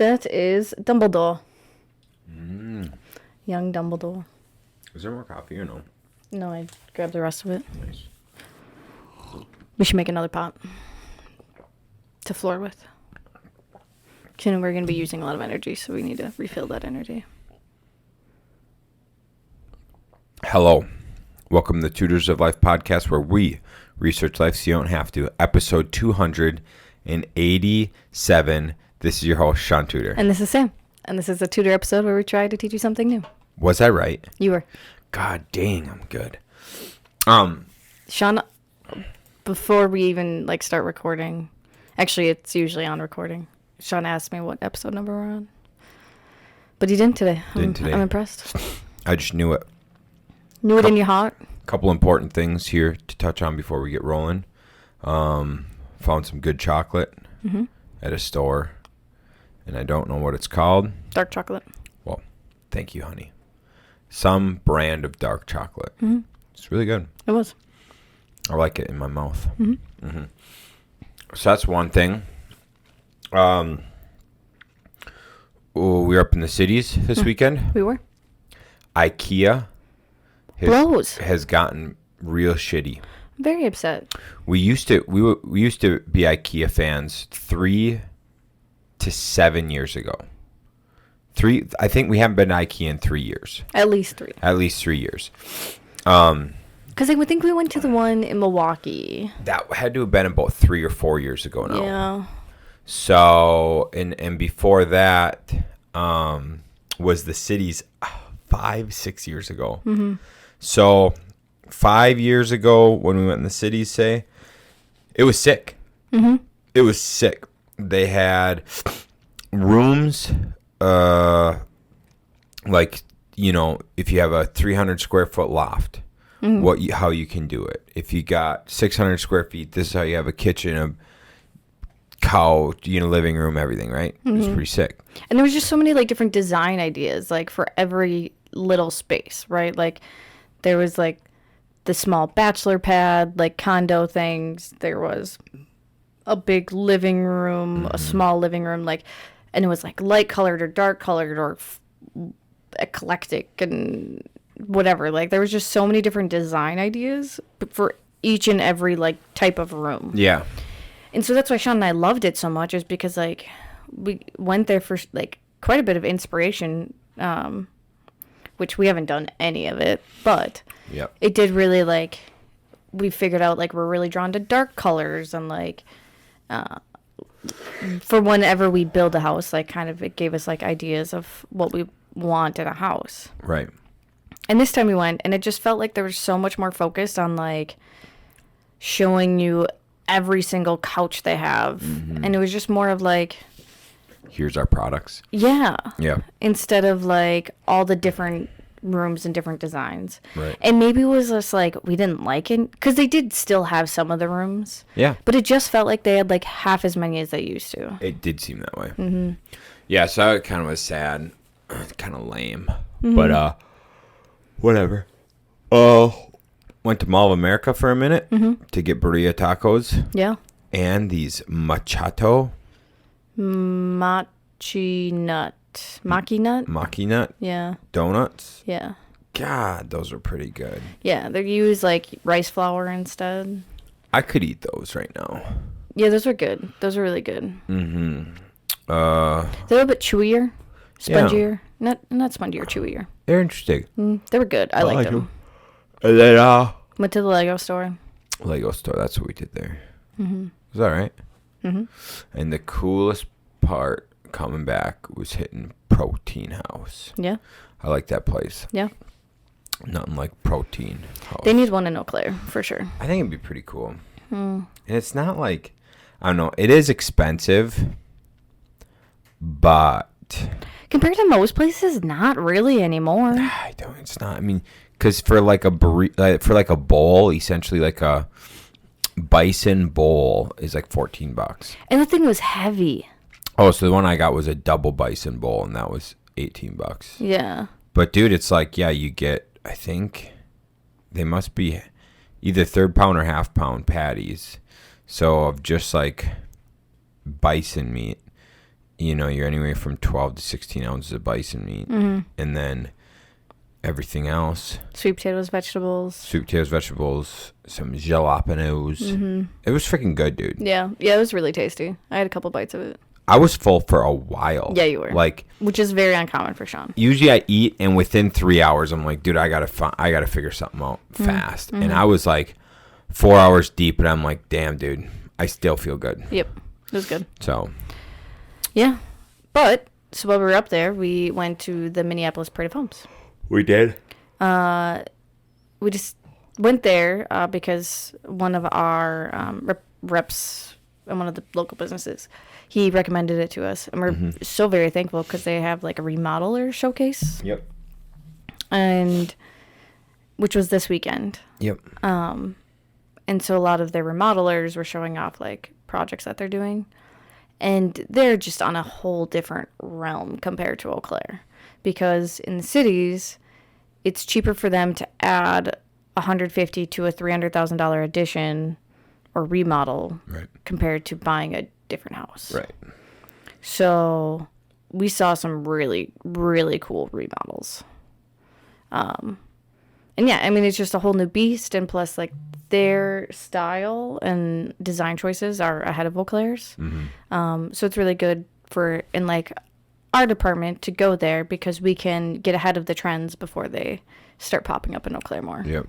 That is Dumbledore. Mm. Young Dumbledore. Is there more coffee or no? No, I grabbed the rest of it. Nice. We should make another pot to floor with. We're going to be using a lot of energy, so we need to refill that energy. Hello. Welcome to the Tutors of Life podcast, where we research life so you don't have to. Episode 287. This is your host, Shaun Tutor. And this is Sam. And this is a tutor episode where we try to teach you something new. Was I right? You were. God dang, I'm good. Shaun, before we even start recording, actually it's usually on recording, Shaun asked me what episode number we're on. But he didn't today. I'm impressed. I just knew it. Knew it in your heart. Couple important things here to touch on before we get rolling. Found some good chocolate at a store, and I don't know what it's called. Dark chocolate. Well, thank you, honey. Some brand of dark chocolate. Mm-hmm. It's really good. It was. I like it in my mouth. Mm-hmm. Mm-hmm. So that's one thing. We were up in the cities this weekend. We were. IKEA has gotten real shitty. I'm very upset. We used to be IKEA fans 3 to 7 years ago. I think we haven't been to IKEA in 3 years. At least 3. At least 3 years. Because I would think we went to the one in Milwaukee. That had to have been about 3 or 4 years ago now. Yeah. So, and before that was the cities 5-6 years ago. Mm-hmm. So 5 years ago when we went in the cities, say, it was sick. Mm-hmm. It was sick. They had rooms, if you have a 300 square foot loft, how you can do it. If you got 600 square feet, this is how you have a kitchen, a couch, living room, everything, right? Mm-hmm. It was pretty sick. And there was just so many different design ideas, for every little space, right? There was the small bachelor pad, condo things. There was a big living room, a small living room, and it was light colored or dark colored or eclectic and whatever. There was just so many different design ideas for each and every type of room. Yeah. And so that's why Shaun and I loved it so much, is because we went there for quite a bit of inspiration, which we haven't done any of it, but yep. It did really we figured out we're really drawn to dark colors, and for whenever we build a house, it gave us ideas of what we want in a house. Right. And this time we went, and it just felt there was so much more focused on showing you every single couch they have, and it was just more of here's our products. Yeah. Instead of all the different rooms and different designs. Right. And maybe it was just we didn't like it, because they did still have some of the rooms. Yeah. But it just felt like they had half as many as they used to. It did seem that way. Mm-hmm. Yeah, so it kind of was sad. Kind of lame. Mm-hmm. But whatever. Went to Mall of America for a minute to get burrito tacos. Yeah. And these machito. Maki nut. Yeah. Donuts. Yeah. God, those are pretty good. Yeah, they use rice flour instead. I could eat those right now. Yeah, those are good. Those are really good. Mm-hmm. They're a little bit chewier, spongier. Yeah. Not spongier, chewier. They're interesting. They were good. I liked them. And then went to the Lego store. That's what we did there. Mm-hmm. It was all right. Mm-hmm. And the coolest part coming back was hitting Protein House. Yeah. I like that place. Yeah. Nothing like Protein House. They need one in Eau Claire, for sure. I think it'd be pretty cool. And it's not I don't know, it is expensive, but compared to most places, not really anymore. It's not. I mean, because for a bowl, essentially a bison bowl is $14. And the thing was heavy. Oh, so the one I got was a double bison bowl, and that was $18. Yeah. But dude, it's you get, I think they must be either third pound or half pound patties. So of just bison meat, you're anywhere from 12 to 16 ounces of bison meat. And then everything else. Sweet potatoes, vegetables, some jalapenos. It was freaking good, dude. Yeah. Yeah, it was really tasty. I had a couple bites of it. I was full for a while. Yeah, you were. Like, which is very uncommon for Shaun. Usually I eat, and within 3 hours, I'm like, dude, I gotta figure something out fast. And I was like 4 hours deep, and I'm like, damn, dude, I still feel good. Yep. It was good. So. Yeah. But, so while we were up there, we went to the Minneapolis Parade of Homes. We did? We just went there because one of our reps in one of the local businesses, he recommended it to us. And we're so very thankful because they have like a remodeler showcase. Yep. And which was this weekend. Yep. And so a lot of their remodelers were showing off like projects that they're doing. And they're just on a whole different realm compared to Eau Claire. Because in the cities, it's cheaper for them to add $150,000 to a $300,000 addition or remodel compared to buying a different house. Right. So we saw some really, really cool remodels. And yeah, I mean, it's just a whole new beast. And plus, like, their style and design choices are ahead of Eau Claire's. So it's really good for, in like, our department to go there because we can get ahead of the trends before they start popping up in Eau Claire more. Yep.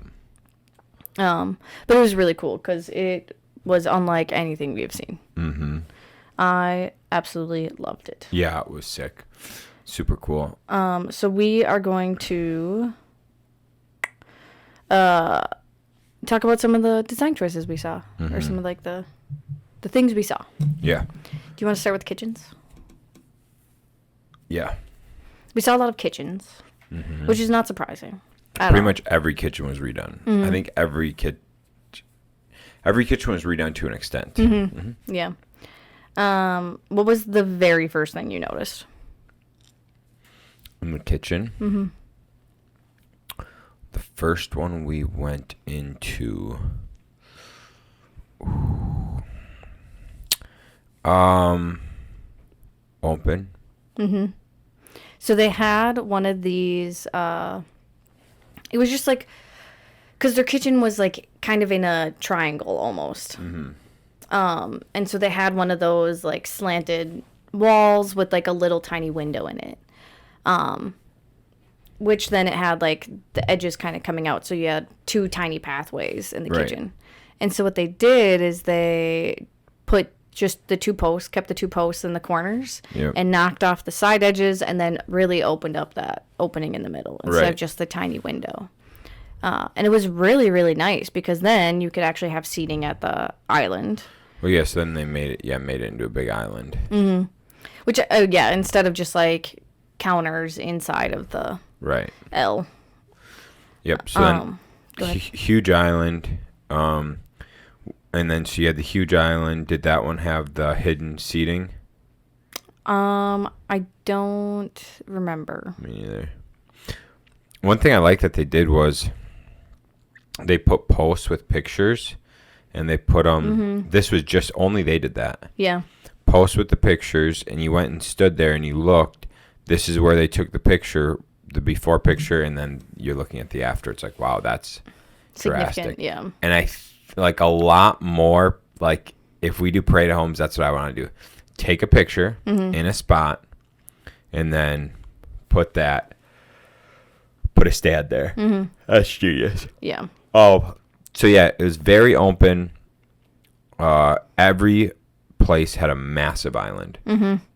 But it was really cool because it was unlike anything we've seen. I absolutely loved it. Yeah, it was sick. Super cool. So we are going to talk about some of the design choices we saw, or some of like the things we saw. Yeah. Do you want to start with kitchens? Yeah. We saw a lot of kitchens, which is not surprising. Pretty much every kitchen was redone. I think every kitchen was redone to an extent. Yeah. What was the very first thing you noticed? In the kitchen? The first one we went into... open. So they had one of these, it was just like, because their kitchen was like kind of in a triangle almost. And so they had one of those like slanted walls with like a little tiny window in it. Which then it had like the edges kind of coming out. So you had two tiny pathways in the kitchen. And so what they did is they put just the two posts, kept the two posts in the corners, and knocked off the side edges, and then really opened up that opening in the middle instead of just the tiny window. And it was really, really nice because then you could actually have seating at the island. Well, yes, then they made it into a big island. Which, instead of just like counters inside of the L. Yep. So then, huge island. And then she had the huge island. Did that one have the hidden seating? I don't remember. Me neither. One thing I liked that they did was they put posts with pictures, and they put them. This was just only they did that. Yeah. Posts with the pictures, and you went and stood there and you looked. This is where they took the picture, the before picture, and then you're looking at the after. It's like, wow, that's drastic. Yeah. And like a lot more, like if we do parade of homes, that's what I want to do. Take a picture in a spot and then put a stand there. That's genius. Yeah. Oh, so yeah, it was very open. Every place had a massive island.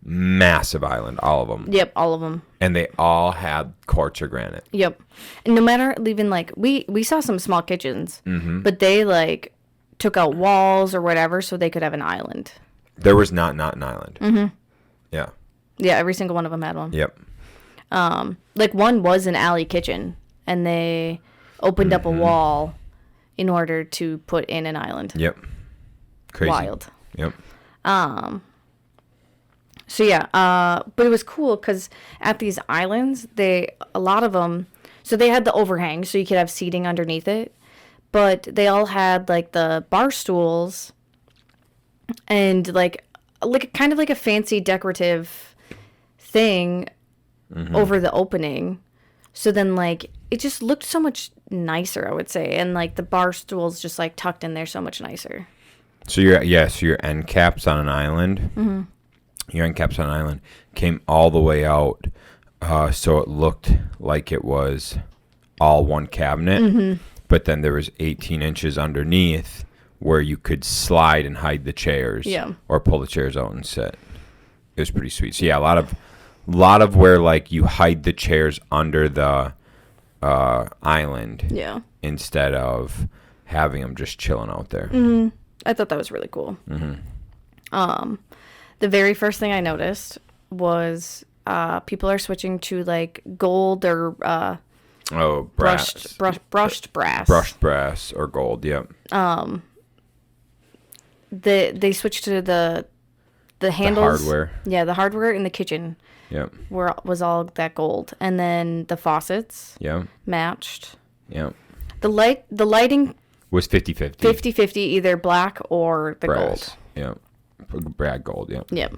Massive island, all of them. Yep, all of them. And they all had quartz or granite. Yep. And no matter, even like, we saw some small kitchens, but they like took out walls or whatever so they could have an island. There was not an island. Yeah. Yeah, every single one of them had one. Yep. Like one was an alley kitchen, and they opened up a wall in order to put in an island. Yep. Crazy. Wild. Yep. So yeah, but it was cool because at these islands, a lot of them, so they had the overhang so you could have seating underneath it, but they all had like the bar stools and like like kind of like a fancy decorative thing over the opening. So then like it just looked so much nicer, I would say, and like the bar stools just like tucked in there so much nicer. So your end caps on an island. Mm-hmm. Your end caps on an island came all the way out, so it looked like it was all one cabinet. Mm-hmm. But then there was 18 inches underneath where you could slide and hide the chairs, or pull the chairs out and sit. It was pretty sweet. So yeah, a lot of where like you hide the chairs under the island, instead of having them just chilling out there. Mm-hmm. I thought that was really cool. Mm-hmm. The very first thing I noticed was people are switching to like gold or brushed brass. Brushed brass or gold. Yep. They switched to the handles. The hardware. Yeah, the hardware in the kitchen. Yep. Was all that gold, and then the faucets. Yep. Matched. Yep. The lighting was 50-50. 50-50, either black or the brass. Gold. Yep. Brad gold. Yep. Yep.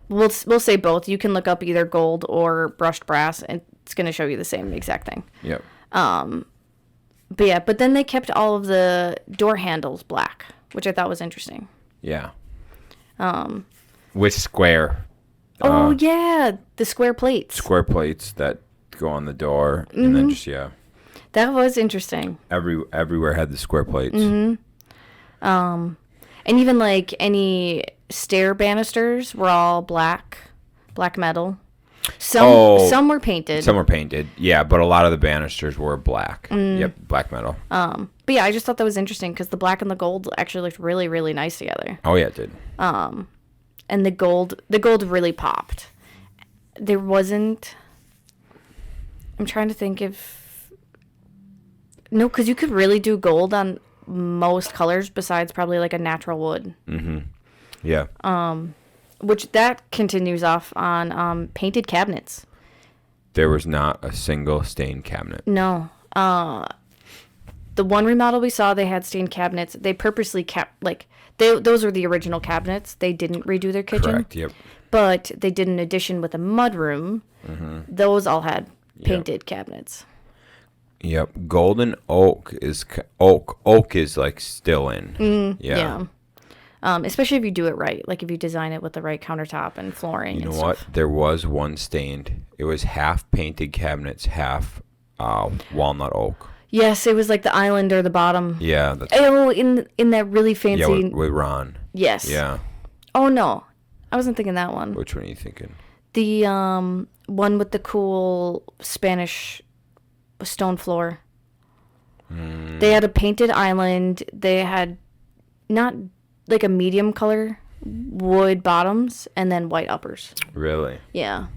We'll say both. You can look up either gold or brushed brass, and it's going to show you the same exact thing. Yep. But then they kept all of the door handles black, which I thought was interesting. Yeah. With square. Oh yeah, the square plates. Square plates that go on the door, and then just That was interesting. Everywhere had the square plates. Mm-hmm. And even like any stair banisters were all black metal. Some were painted. Some were painted, yeah, but a lot of the banisters were black. Yep, black metal. But yeah, I just thought that was interesting because the black and the gold actually looked really, really nice together. Oh yeah, it did. And the gold really popped. There wasn't. I'm trying to think if. No, because you could really do gold on most colors besides probably like a natural wood. Mm-hmm. Yeah. Which that continues off on painted cabinets. There was not a single stained cabinet. No. The one remodel we saw, they had stained cabinets. They purposely kept, like, those were the original cabinets. They didn't redo their kitchen. Correct, yep. But they did an addition with a mudroom. Mm-hmm. Those all had painted cabinets. Yep. Golden oak is like still in. Yeah. Especially if you do it right, like if you design it with the right countertop and flooring. You know what? There was one stained. It was half painted cabinets, half walnut oak. Yes, it was like the island or the bottom. Yeah. In that really fancy. Yeah, with Ron. Yes. Yeah. Oh no, I wasn't thinking that one. Which one are you thinking? The one with the cool Spanish stone floor. They had a painted island. They had not like a medium color wood bottoms and then white uppers. Really? Yeah.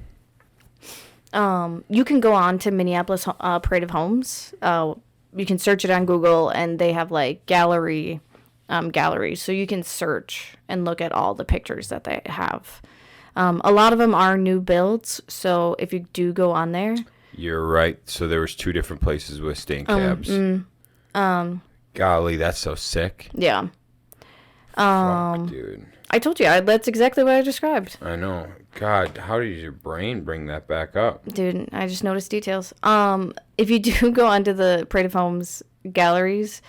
You can go on to Minneapolis Parade of Homes. You can search it on Google, and they have like galleries, so you can search and look at all the pictures that they have. A lot of them are new builds, so if you do go on there, you're right. So there was 2 different places with stained cabs. Golly, that's so sick. Yeah. Fuck, dude. I told you, that's exactly what I described. I know. God, how did your brain bring that back up? Dude, I just noticed details. If you do go onto the Parade of Homes galleries,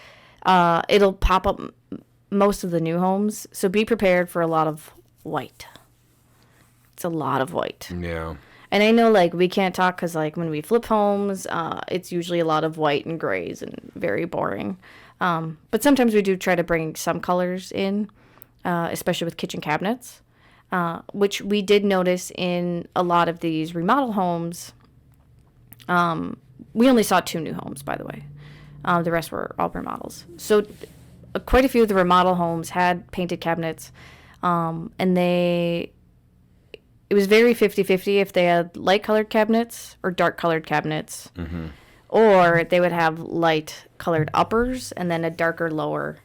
it'll pop up most of the new homes. So be prepared for a lot of white. It's a lot of white. Yeah. And I know, like, we can't talk because, like, when we flip homes, it's usually a lot of white and grays and very boring. But sometimes we do try to bring some colors in, especially with kitchen cabinets, which we did notice in a lot of these remodel homes. We only saw 2 new homes, by the way. The rest were all remodels. So quite a few of the remodel homes had painted cabinets, and it was very 50-50 if they had light-colored cabinets or dark-colored cabinets. Mm-hmm. Or they would have light-colored uppers and then a darker lower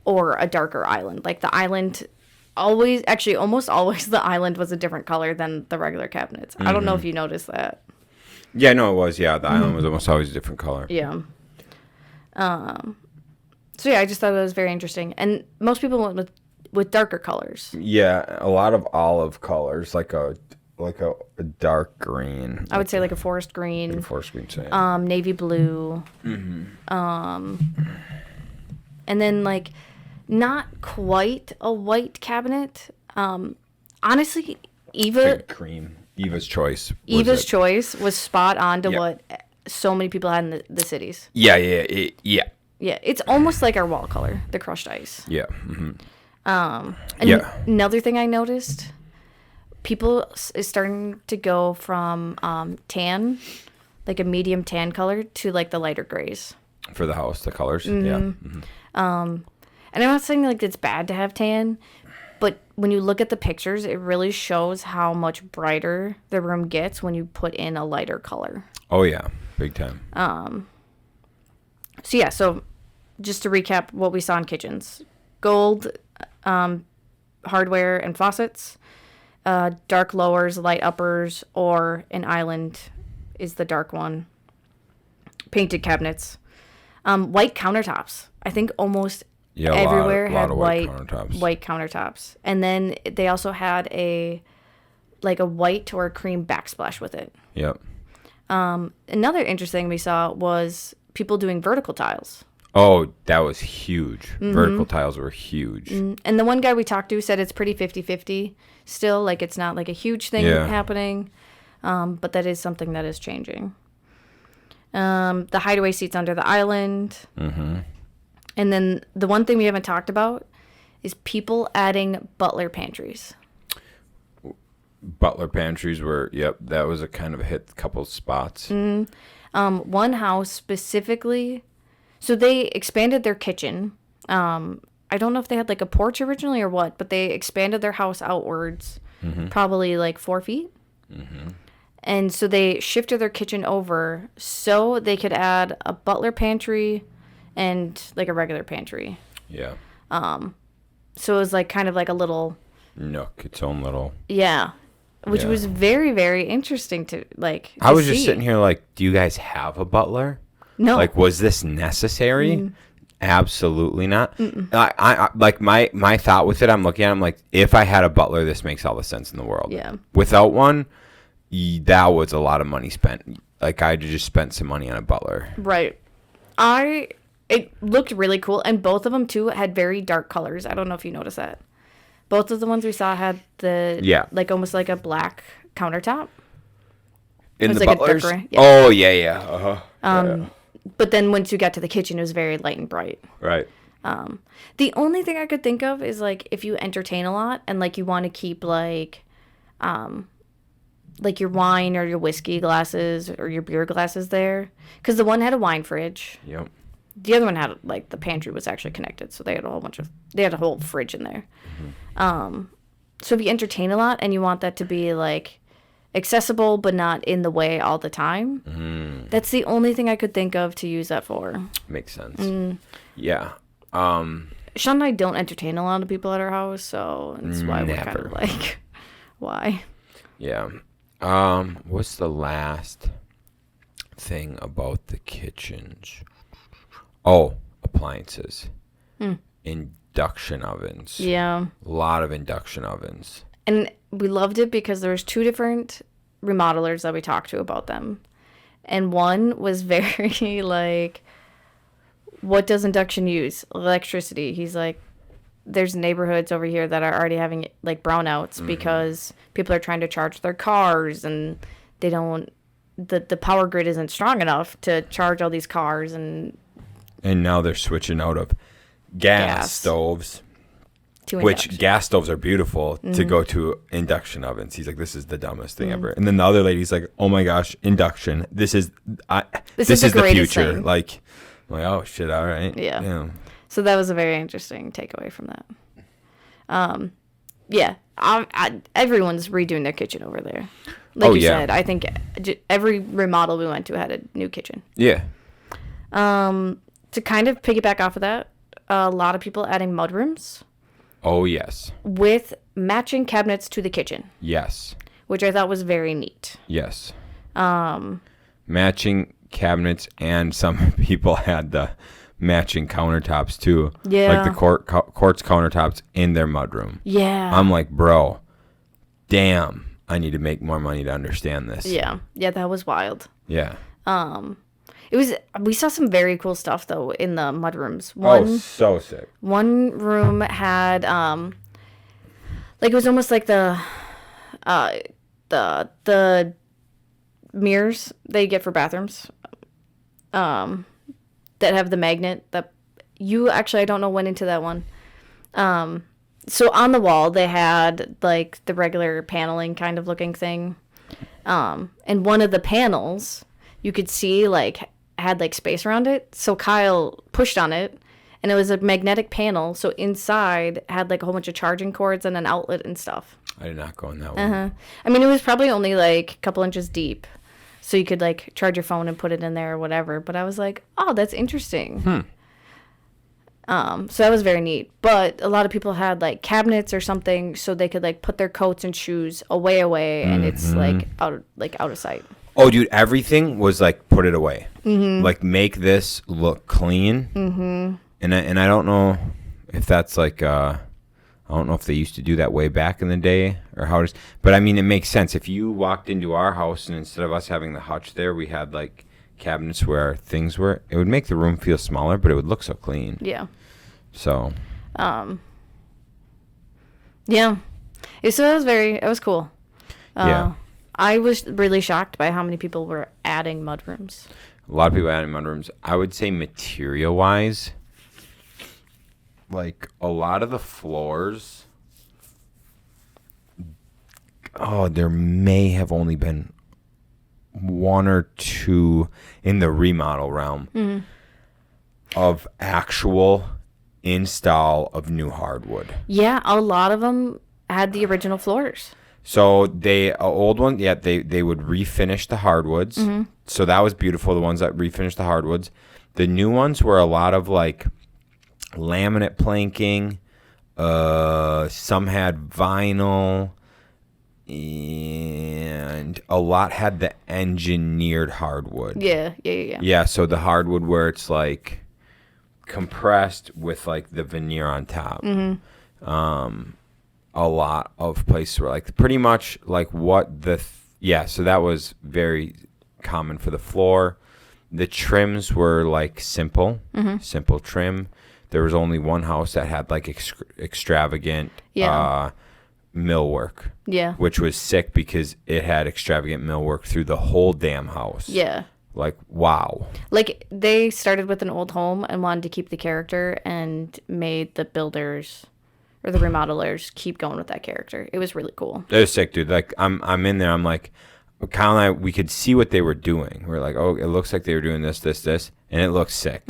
or a darker island. Like the island almost always the island was a different color than the regular cabinets. Mm-hmm. I don't know if you noticed that. Yeah, no, it was. Yeah, the island was almost always a different color. Yeah. So yeah, I just thought that was very interesting. And most people went with with darker colors. Yeah, a lot of olive colors, like a dark green. I would say like a forest green. Like a forest green, same. Navy blue. And then like not quite a white cabinet. Honestly, Like cream. Eva's choice. Choice was spot on to what so many people had in the cities. Yeah. Yeah, it's almost like our wall color, the crushed ice. Yeah. Another thing I noticed, people is starting to go from tan, like a medium tan color, to like the lighter grays. For the house, the colors. Yeah. And I'm not saying like it's bad to have tan, but when you look at the pictures, it really shows how much brighter the room gets when you put in a lighter color. Oh yeah, big time. So just to recap what we saw in kitchens: gold hardware and faucets, dark lowers, light uppers, or an island is the dark one. Painted cabinets, white countertops. I think almost everywhere had white countertops. And then they also had a white or a cream backsplash with it. Yep. Another interesting thing we saw was people doing vertical tiles. Oh, that was huge. Vertical tiles were huge. And the one guy we talked to said it's pretty 50-50 still. Like, it's not like a huge thing happening. But that is something that is changing. The hideaway seats under the island. And then the one thing we haven't talked about is people adding butler pantries. Butler pantries were, that was a kind of a hit couple spots. One house specifically, so they expanded their kitchen. I don't know if they had like a porch originally or what, but they expanded their house outwards, probably like 4 feet. And so they shifted their kitchen over so they could add a butler pantry and like a regular pantry. Yeah. So it was like kind of like a little nook, its own little. Yeah. Which was very, very interesting to like. I was just sitting here like, do you guys have a butler? No. Like, was this necessary? Absolutely not. I like my thought with it. I'm looking at it, I'm like, if I had a butler, this makes all the sense in the world. Yeah. Without one, that was a lot of money spent. Like, I just spent some money on a butler. Right. It looked really cool, and both of them too had very dark colors. I don't know if you noticed that. Both of the ones we saw had like almost like a black countertop. In the like butlers? Yeah. Oh yeah. But then once you got to the kitchen, it was very light and bright. Right. The only thing I could think of is like if you entertain a lot and like you want to keep like your wine or your whiskey glasses or your beer glasses there, because the one had a wine fridge. Yep. The other one had like the pantry was actually connected, so they had a whole fridge in there. So if you entertain a lot and you want that to be like accessible but not in the way all the time, that's the only thing I could think of to use that for. Makes sense. Yeah. Shaun and I don't entertain a lot of people at our house, so that's why we're kind of like, why? Yeah. What's the last thing about the kitchens? Oh, appliances. Induction ovens. Yeah. A lot of induction ovens. And we loved it because there was 2 different remodelers that we talked to about them. And one was very like, what does induction use? Electricity. He's like, there's neighborhoods over here that are already having like brownouts because people are trying to charge their cars and they don't, the power grid isn't strong enough to charge all these cars. And now they're switching out of gas stoves, which gas stoves are beautiful, to go to induction ovens. He's like, this is the dumbest thing ever. And then the other lady's like, oh my gosh, induction. This is the future. Thing. Like, oh shit, all right. Yeah. So that was a very interesting takeaway from that. Yeah. Everyone's redoing their kitchen over there. Like you said, I think every remodel we went to had a new kitchen. Yeah. To kind of piggyback off of that, a lot of people adding mudrooms. Oh, yes. With matching cabinets to the kitchen. Yes. Which I thought was very neat. Yes. Matching cabinets, and some people had the matching countertops too. Yeah. Like the quartz countertops in their mudroom. Yeah. I'm like, bro, damn, I need to make more money to understand this. Yeah. Yeah, that was wild. Yeah. We saw some very cool stuff though in the mudrooms. So sick. One room had like it was almost like the mirrors they get for bathrooms. That have the magnet that you actually I don't know went into that one. So on the wall they had like the regular paneling kind of looking thing. And one of the panels you could see like had like space around it. So Kyle pushed on it and it was a magnetic panel. So inside had like a whole bunch of charging cords and an outlet and stuff. I did not go in that one. I mean, it was probably only like a couple inches deep. So you could like charge your phone and put it in there or whatever. But I was like, oh, that's interesting. So that was very neat. But a lot of people had like cabinets or something so they could like put their coats and shoes away, and it's like out of sight. Oh, dude, everything was like put it away. Like make this look clean. And I don't know if that's like I don't know if they used to do that way back in the day or how it is. But, I mean, it makes sense. If you walked into our house and instead of us having the hutch there, we had, like, cabinets where our things were, it would make the room feel smaller, but it would look so clean. Yeah. So. Yeah. So it was cool. Yeah. I was really shocked by how many people were adding mudrooms. A lot of people adding mudrooms. I would say material-wise, like, a lot of the floors, there may have only been one or two in the remodel realm of actual install of new hardwood. Yeah, a lot of them had the original floors. So old one, yeah, they would refinish the hardwoods. So that was beautiful, the ones that refinished the hardwoods. The new ones were a lot of, like, laminate planking. Some had vinyl, and a lot had the engineered hardwood. Yeah. Yeah, so the hardwood where it's like compressed with like the veneer on top. A lot of places were like pretty much like what so that was very common for the floor. The trims were like simple trim. There was only one house that had like extravagant millwork. Yeah. Which was sick because it had extravagant millwork through the whole damn house. Yeah. Like, wow. Like, they started with an old home and wanted to keep the character and made the builders or the remodelers keep going with that character. It was really cool. It was sick, dude. Like, I'm in there. I'm like, Kyle and I, we could see what they were doing. We're like, oh, it looks like they were doing this, and it looks sick.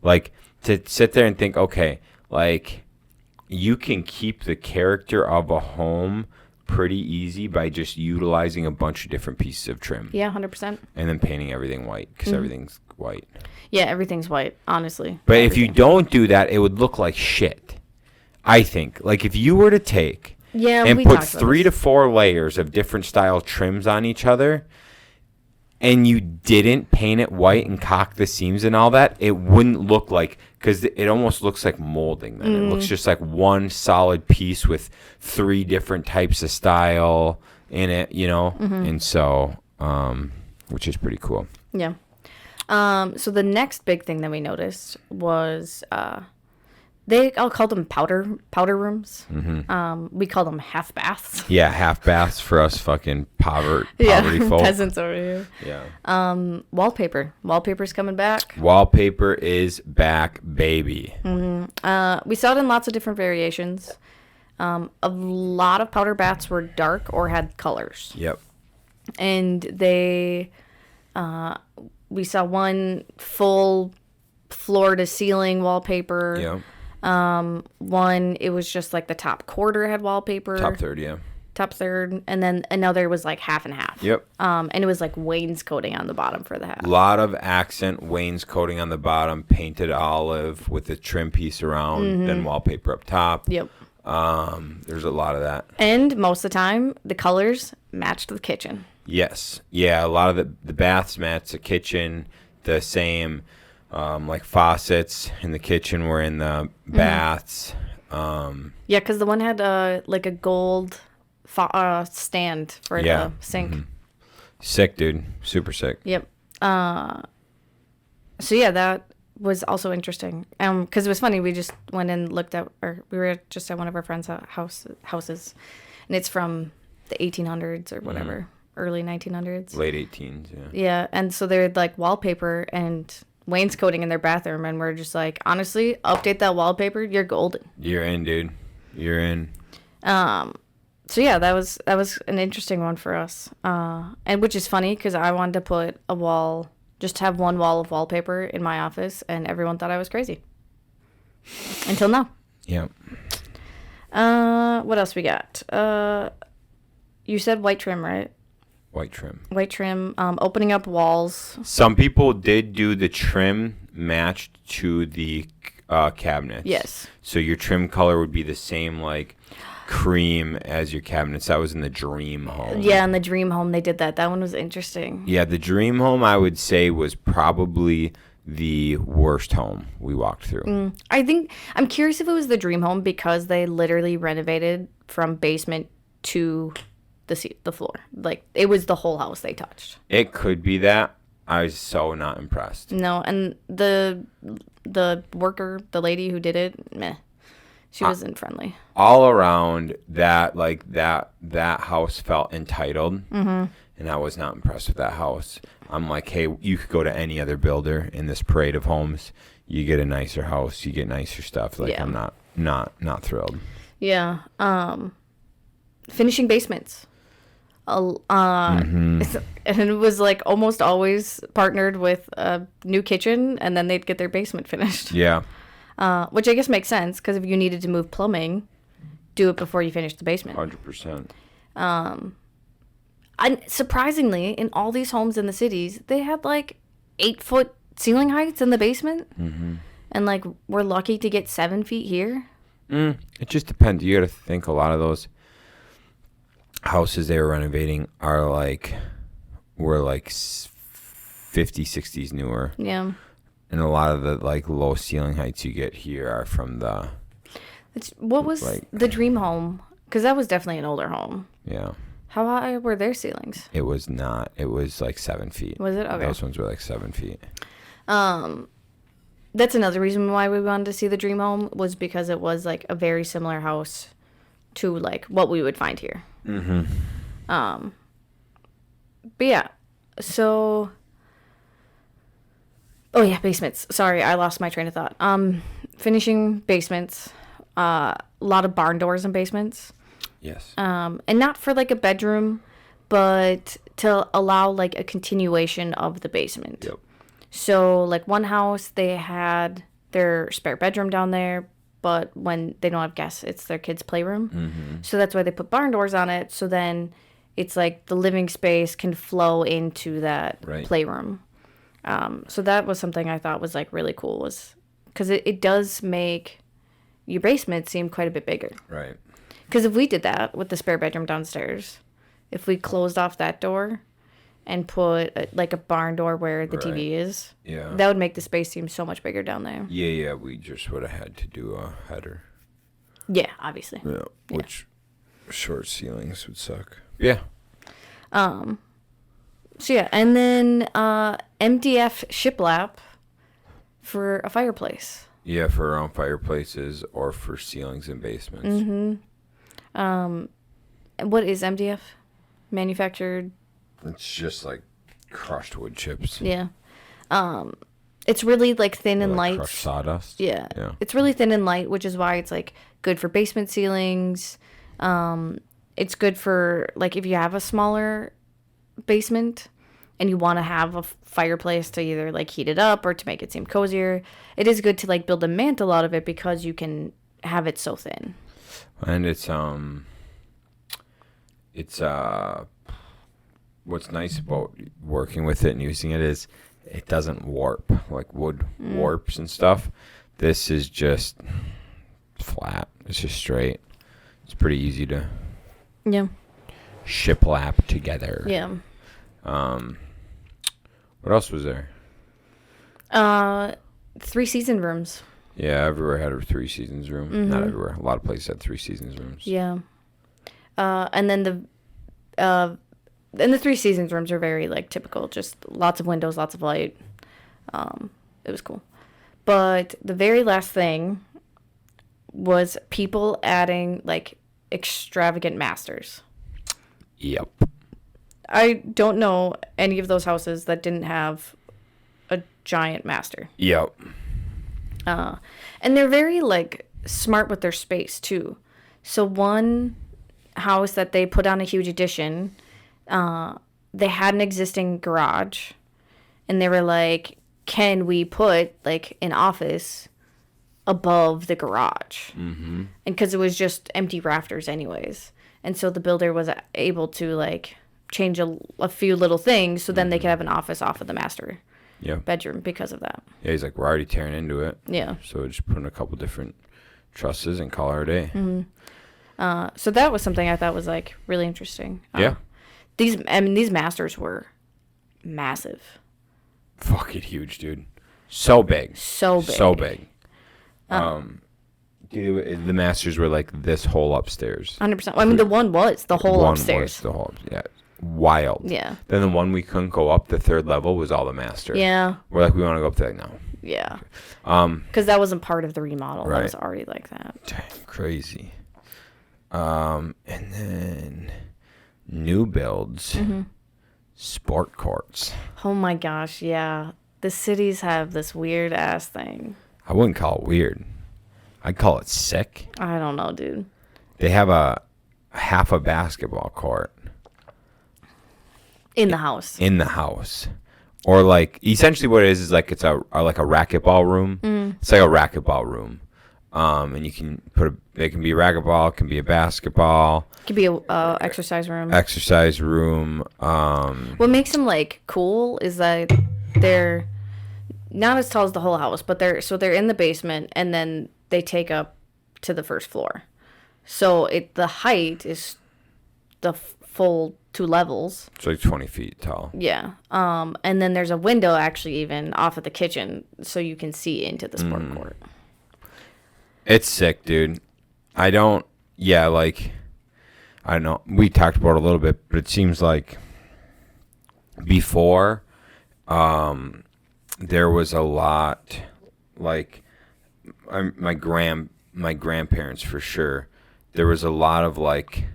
Like, to sit there and think, okay, like, you can keep the character of a home pretty easy by just utilizing a bunch of different pieces of trim. Yeah, 100%. And then painting everything white because everything's white. Yeah, everything's white, honestly. But if you don't do that, it would look like shit. I think. Like, if you were to take and put 3 to 4 layers of different style trims on each other and you didn't paint it white and caulk the seams and all that, it wouldn't look like, because it almost looks like molding then. It looks just like one solid piece with 3 different types of style in it, you know? And so, which is pretty cool. Yeah. So the next big thing that we noticed was they all called them powder rooms. We call them half baths. Yeah, half baths for us fucking poverty folk. Peasants over here. Yeah. Wallpaper's coming back. Wallpaper is back, baby. We saw it in lots of different variations. A lot of powder baths were dark or had colors. Yep. And we saw one full floor to ceiling wallpaper. Yep. One, it was just like the top quarter had wallpaper. Top third, yeah. Top third. And then another was like half and half. Yep. And it was like wainscoting on the bottom for the half. A lot of accent wainscoting on the bottom, painted olive with a trim piece around, then wallpaper up top. Yep. There's a lot of that. And most of the time, the colors matched the kitchen. Yes. Yeah, a lot of the baths match the kitchen the same. Like faucets in the kitchen were in the baths. Yeah, because the one had like a gold stand for Yeah. the sink. Sick, dude. Super sick. Yep. So yeah, that was also interesting. Because it was funny. We just went and looked at, or we were just at one of our friends' houses, and it's from the 1800s or whatever, early 1900s. Late 18s, yeah. Yeah, and so they had like wallpaper and wainscoting in their bathroom, and we're just like, honestly, update that wallpaper, you're golden. You're in, dude. You're in. So yeah, that was an interesting one for us, and which is funny because I wanted to put a wall, just have one wall of wallpaper in my office, and everyone thought I was crazy. Until now. Yeah. What else we got? You said white trim, right? White trim. White trim. Opening up walls. Some people did do the trim matched to the cabinets. Yes. So your trim color would be the same, like cream as your cabinets. That was in the dream home. Yeah, in the dream home they did that. That one was interesting. Yeah, the dream home I would say was probably the worst home we walked through. I think I'm curious if it was the dream home because they literally renovated from basement to the floor. Like it was the whole house they touched. It could be that. I was so not impressed. No, and the worker, the lady who did it, meh. She wasn't friendly. All around that, like that house felt entitled, and I was not impressed with that house. I'm like, hey, you could go to any other builder in this parade of homes. You get a nicer house, you get nicer stuff. Like Yeah. I'm not thrilled. Yeah. Finishing basements. And it was like almost always partnered with a new kitchen, and then they'd get their basement finished. Yeah. Which I guess makes sense because if you needed to move plumbing, do it before you finish the basement. 100%. And surprisingly, in all these homes in the cities, they had like 8-foot ceiling heights in the basement, and like we're lucky to get 7 feet here. It just depends. You got to think a lot of those houses they were renovating were like 50s, 60s newer. Yeah. And a lot of the like low ceiling heights you get here are from the What was like- the dream home? Because that was definitely an older home. yeah. How high were their ceilings? It was not. It was like 7 feet. Was it? Okay. Those ones were like 7 feet. That's another reason why we wanted to see the dream home was because it was like a very similar house to like what we would find here. But yeah, so oh yeah, basements. Sorry, I lost my train of thought. Finishing basements. A lot of barn doors in basements. Yes. And not for like a bedroom, but to allow like a continuation of the basement. Yep. So like one house, they had their spare bedroom down there, but when they don't have guests, it's their kids' playroom. So that's why they put barn doors on it. So then it's like the living space can flow into that Right. playroom. So that was something I thought was like really cool, was because it does make your basement seem quite a bit bigger. Right. Because if we did that with the spare bedroom downstairs, if we closed off that door and put like a barn door where the Right. TV is, Yeah. that would make the space seem so much bigger down there. Yeah. We just would have had to do a header. Yeah, obviously. Yeah. Which short ceilings would suck. Yeah. So yeah, and then MDF shiplap for a fireplace. Yeah, for around fireplaces or for ceilings and basements. And what is MDF? Manufactured. It's just like crushed wood chips. Yeah. It's really like thin and Like light. crushed sawdust. Yeah. Yeah. It's really thin and light, which is why it's like good for basement ceilings. It's good for like if you have a smaller basement and you want to have a fireplace to either like heat it up or to make it seem cozier. It is good to like build a mantle out of it because you can have it so thin. And it's what's nice about working with it and using it is it doesn't warp like wood warps and stuff. This is just flat. It's just straight. It's pretty easy to Yeah. shiplap together. Yeah. What else was there? 3 season rooms. Yeah, everywhere had a 3 seasons room. Not everywhere. A lot of places had 3 seasons rooms. Yeah. And then the 3 seasons rooms are very like typical, just lots of windows, lots of light. It was cool. But the very last thing was people adding like extravagant masters. Yep. I don't know any of those houses that didn't have a giant master. Yep. And they're very like smart with their space too. So one house that they put on a huge addition, they had an existing garage, and they were like, can we put like an office above the garage? And because it was just empty rafters anyways, and so the builder was able to like change a few little things so then they could have an office off of the master bedroom because of that. Yeah, he's like, we're already tearing into it. Yeah. So just put in a couple different trusses and call it a day. So that was something I thought was like really interesting. Yeah. These masters were massive. Fucking huge, dude. So big. So big. So big. Dude, the masters were like this whole upstairs. 100%. I mean, the one was the whole upstairs. The whole, yeah. Wild. Yeah. Then the one we couldn't go up, the third level, was all the master. Yeah. We're like, we want to go up to that now. Yeah. Because that wasn't part of the remodel. Right. That was already like that. Dang, crazy. And then new builds, sport courts. Oh my gosh, yeah. The cities have this weird ass thing. I wouldn't call it weird. I'd call it sick. I don't know, dude. They have a half a basketball court In the house. in the house. Or like essentially what it is like it's a like a racquetball room. It's like a racquetball room. And you can it can be a racquetball, it can be a basketball, Could be a exercise room. exercise room. What makes them like cool is that they're not as tall as the whole house, but they're in the basement and then they take up to the first floor. So the height is the full 2 levels. It's like 20 feet tall. Yeah. And then there's a window actually even off of the kitchen so you can see into the sport court. It's sick, dude. I don't know. We talked about it a little bit, but it seems like before there was a lot like my grandparents for sure. There was a lot of like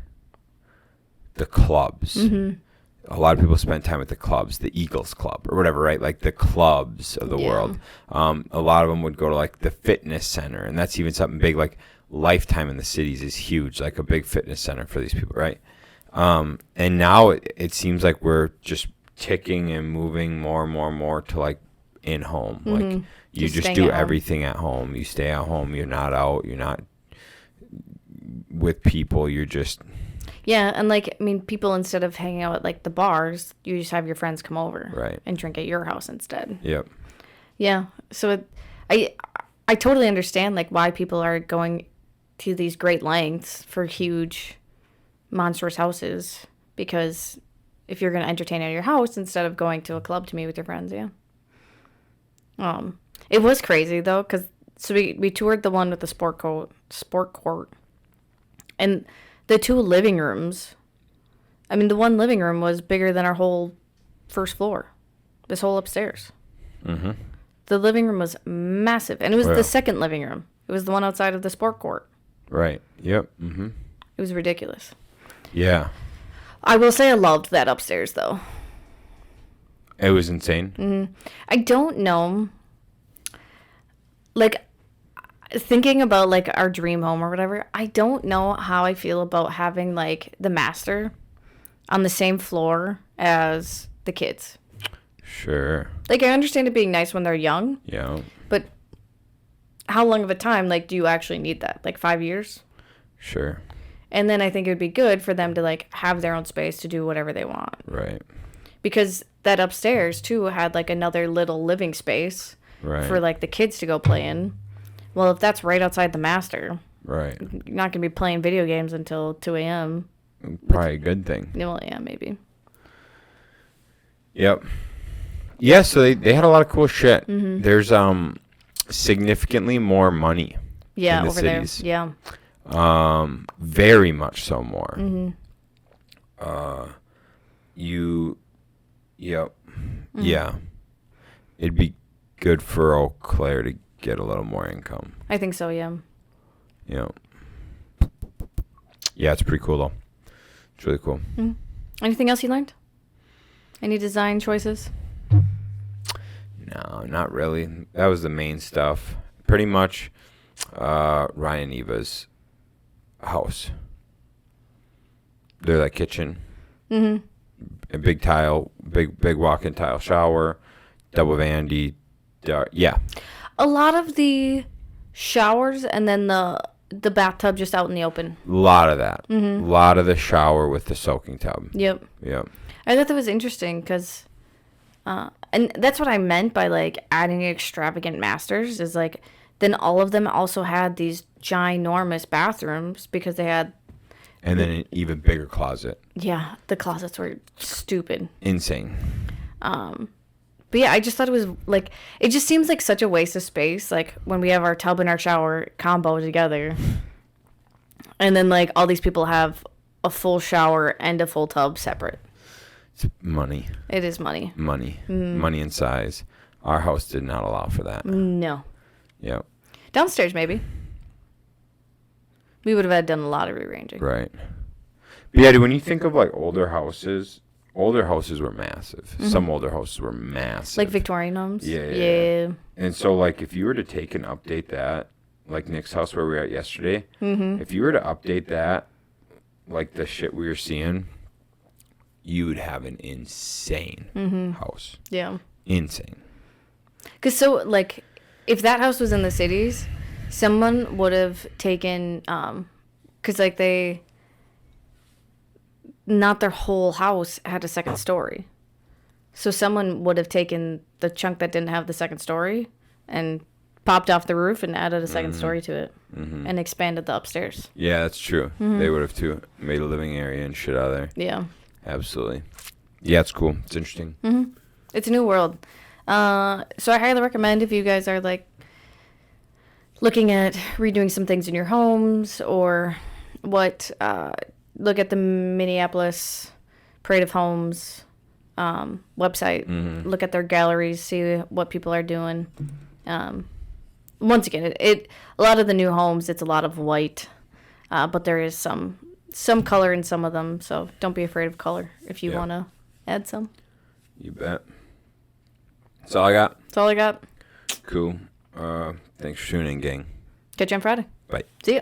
the clubs. A lot of people spend time at the clubs, the Eagles Club or whatever, right? Like the clubs of the world. A lot of them would go to like the fitness center, and that's even something big. Like Lifetime in the cities is huge, like a big fitness center for these people, right? And now it seems like we're just ticking and moving more and more and more to like in home. Like you just do everything at home. You stay at home. You're not out. You're not with people. You're just... Yeah, and like, I mean, people, instead of hanging out at like the bars, you just have your friends come over. Right. And drink at your house instead. Yep. Yeah. So I totally understand like why people are going to these great lengths for huge, monstrous houses, because if you're going to entertain at your house instead of going to a club to meet with your friends, yeah. It was crazy though, because we toured the one with the sport court, and the 2 living rooms. I mean, the one living room was bigger than our whole first floor, this whole upstairs. The living room was massive, and it was the second living room. It was the one outside of the sport court. Right. Yep. It was ridiculous. Yeah. I will say I loved that upstairs though. It was insane. I don't know. Like, thinking about like our dream home or whatever, I don't know how I feel about having like the master on the same floor as the kids. Sure. Like, I understand it being nice when they're young. Yeah. But how long of a time, like, do you actually need that? Like 5 years? Sure. And then I think it would be good for them to like have their own space to do whatever they want. Right. Because that upstairs too had like another little living space for like the kids to go play in. Well, if that's right outside the master, right, you're not going to be playing video games until 2 a.m. Probably a good thing. Well, yeah, maybe. Yep. Yeah, so they had a lot of cool shit. There's significantly more money Yeah, in the over cities. there. Yeah. Very much so more. Mm-hmm. Yep. Mm-hmm. Yeah. It'd be good for Eau Claire to get a little more income. I think so, yeah. Yeah. Yeah, it's pretty cool though. It's really cool. Mm-hmm. Anything else you learned? Any design choices? No, not really. That was the main stuff. Pretty much Ryan and Eva's house. Their kitchen. Mm-hmm. A big tile, big walk-in tile shower, double vanity. Yeah. A lot of the showers and then the bathtub just out in the open. A lot of that. Mm-hmm. A lot of the shower with the soaking tub. Yep. Yep. I thought that was interesting because, and that's what I meant by adding extravagant masters is then all of them also had these ginormous bathrooms because they had. And then an even bigger closet. Yeah, the closets were stupid. Insane. But yeah, I just thought it was it just seems like such a waste of space. When we have our tub and our shower combo together, and then all these people have a full shower and a full tub separate. It's money. It is money. Money. Money and size. Our house did not allow for that. No. Yep. Downstairs, maybe. We would have had done a lot of rearranging. Right. But yeah, when you think of older houses were massive. Mm-hmm. Some older houses were massive. Like Victorian homes? Yeah. And so if you were to take and update that, like Nick's house where we were at yesterday, if you were to update that, the shit we were seeing, you would have an insane house. Yeah. Insane. Because if that house was in the cities, someone would have taken, because not their whole house had a second story. So someone would have taken the chunk that didn't have the second story and popped off the roof and added a second story to it and expanded the upstairs. Yeah, that's true. They would have too. Made a living area and shit out of there. Yeah. Absolutely. Yeah, it's cool. It's interesting. Mm-hmm. It's a new world. So I highly recommend if you guys are looking at redoing some things in your homes or look at the Minneapolis Parade of Homes website. Look at their galleries, see what people are doing. Once again, a lot of the new homes, it's a lot of white, but there is some color in some of them. So don't be afraid of color if you want to add some. You bet. That's all I got. That's all I got. Cool. Thanks for tuning in, gang. Catch you on Friday. Bye. See ya.